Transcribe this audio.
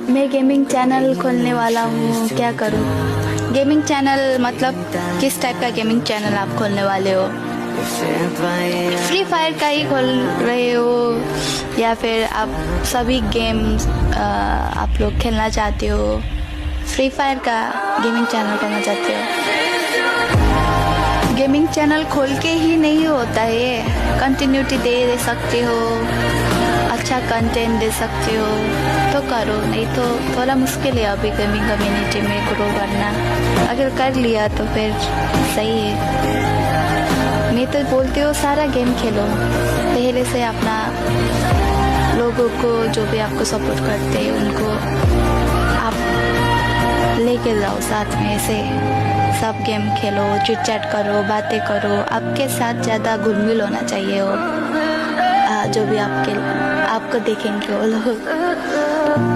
मैं gaming channel खोलने वाला हूँ, क्या करूँ? गेमिंग चैनल मतलब किस टाइप का गेमिंग चैनल आप खोलने वाले हो? फ्री फायर का ही खोल रहे हो या फिर आप सभी गेम्स आप लोग खेलना चाहते हो? फ्री फायर का गेमिंग चैनल खोलना चाहते हो? गेमिंग चैनल खोल के ही नहीं होता है, कंटिन्यूटी दे सकते हो, अच्छा कंटेंट दे सकते हो तो करो, नहीं तो थोड़ा मुश्किल है अभी गेमिंग कम्युनिटी में ग्रो करना। अगर कर लिया तो फिर सही है। मैं तो बोलती हूँ सारा गेम खेलो, पहले से अपना लोगों को जो भी आपको सपोर्ट करते हैं उनको आप लेके जाओ साथ में, से सब गेम खेलो, चिट चैट करो, बातें करो, आपके साथ ज़्यादा घुल मिल होना चाहिए हो जो भी आपको देखेंगे वो लोग।